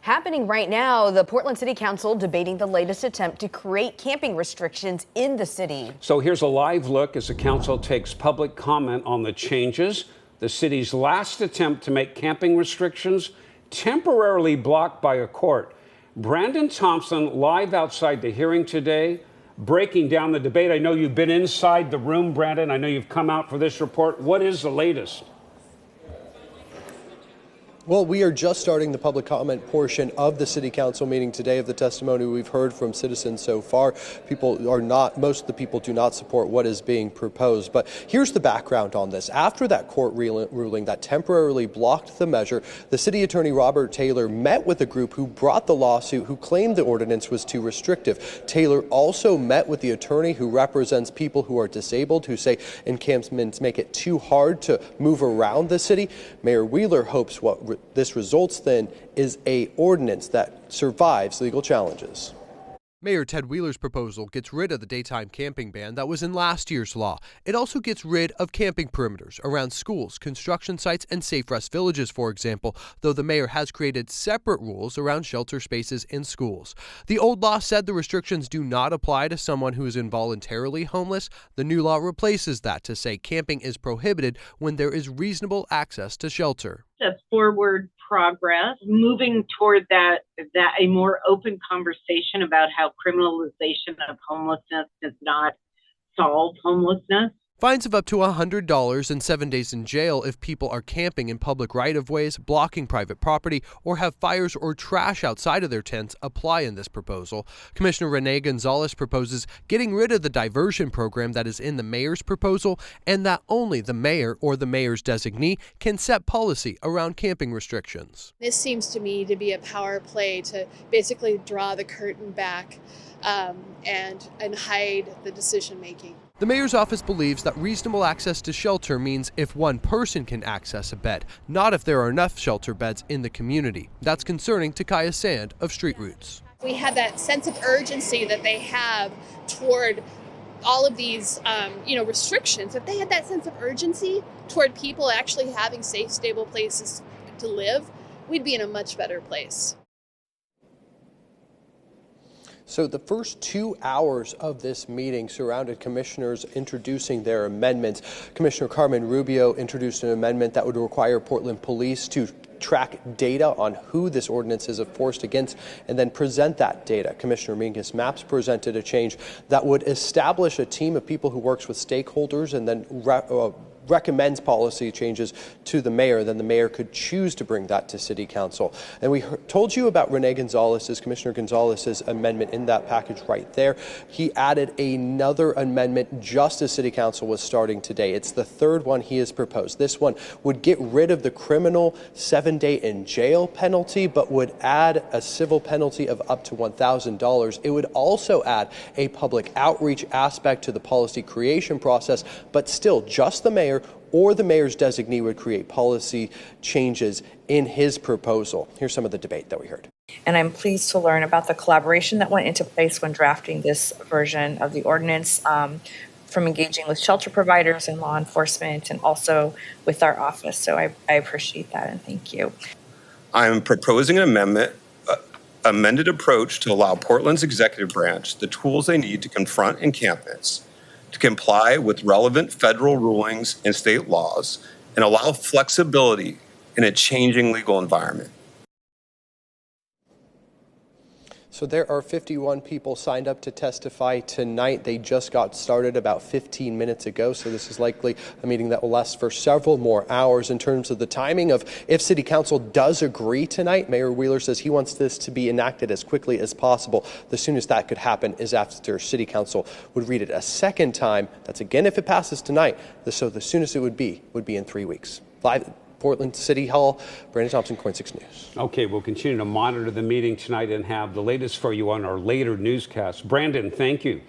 Happening right now, the Portland City Council debating the latest attempt to create camping restrictions in the city. So here's a live look as the council takes public comment on the changes. The city's last attempt to make camping restrictions temporarily blocked by a court. Brandon Thompson live outside the hearing today, breaking down the debate. I know you've been inside the room, Brandon. I know you've come out for this report. What is the latest? Well, we are just starting the public comment portion of the City Council meeting today. Of the testimony we've heard from citizens so far, most of the people do not support what is being proposed. But here's the background on this. After that court ruling that temporarily blocked the measure, the city attorney Robert Taylor met with the group who brought the lawsuit, who claimed the ordinance was too restrictive. Taylor also met with the attorney who represents people who are disabled, who say encampments make it too hard to move around the city. Mayor Wheeler hopes what this results then is a ordinance that survives legal challenges. Mayor Ted Wheeler's proposal gets rid of the daytime camping ban that was in last year's law. It also gets rid of camping perimeters around schools, construction sites, and safe rest villages, for example, though the mayor has created separate rules around shelter spaces in schools. The old law said the restrictions do not apply to someone who is involuntarily homeless. The new law replaces that to say camping is prohibited when there is reasonable access to shelter. That's forward progress, moving toward that a more open conversation about how criminalization of homelessness does not solve homelessness. Fines of up to $100 and 7 days in jail if people are camping in public right-of-ways, blocking private property, or have fires or trash outside of their tents apply in this proposal. Commissioner Renee Gonzalez proposes getting rid of the diversion program that is in the mayor's proposal, and that only the mayor or the mayor's designee can set policy around camping restrictions. This seems to me to be a power play to basically draw the curtain back and hide the decision making. The mayor's office believes that reasonable access to shelter means if one person can access a bed, not if there are enough shelter beds in the community. That's concerning to Kaya Sand of Street Roots. We had that sense of urgency that they have toward all of these restrictions. If they had that sense of urgency toward people actually having safe, stable places to live, we'd be in a much better place. So the first 2 hours of this meeting surrounded commissioners introducing their amendments. Commissioner Carmen Rubio introduced an amendment that would require Portland police to track data on who this ordinance is enforced against and then present that data. Commissioner Mingus Mapps presented a change that would establish a team of people who works with stakeholders and then recommends policy changes to the mayor. Then the mayor could choose to bring that to City Council. And we told you about Commissioner Gonzalez's amendment in that package right there. He added another amendment just as City Council was starting today. It's the third one he has proposed. This one would get rid of the criminal 7-day in jail penalty, but would add a civil penalty of up to $1,000. It would also add a public outreach aspect to the policy creation process, but still just the mayor or the mayor's designee would create policy changes in his proposal. Here's some of the debate that we heard. And I'm pleased to learn about the collaboration that went into place when drafting this version of the ordinance, from engaging with shelter providers and law enforcement and also with our office. So I appreciate that and thank you. I'm proposing an amended approach to allow Portland's executive branch the tools they need to confront encampments, to comply with relevant federal rulings and state laws, and allow flexibility in a changing legal environment. So there are 51 people signed up to testify tonight. They just got started about 15 minutes ago, so this is likely a meeting that will last for several more hours. In terms of the timing of if City Council does agree tonight, Mayor Wheeler says he wants this to be enacted as quickly as possible. The soonest that could happen is after City Council would read it a second time. That's again if it passes tonight. So the soonest it would be in 3 weeks. Live Portland City Hall, Brandon Thompson, KOIN 6 News. Okay, we'll continue to monitor the meeting tonight and have the latest for you on our later newscasts. Brandon, thank you.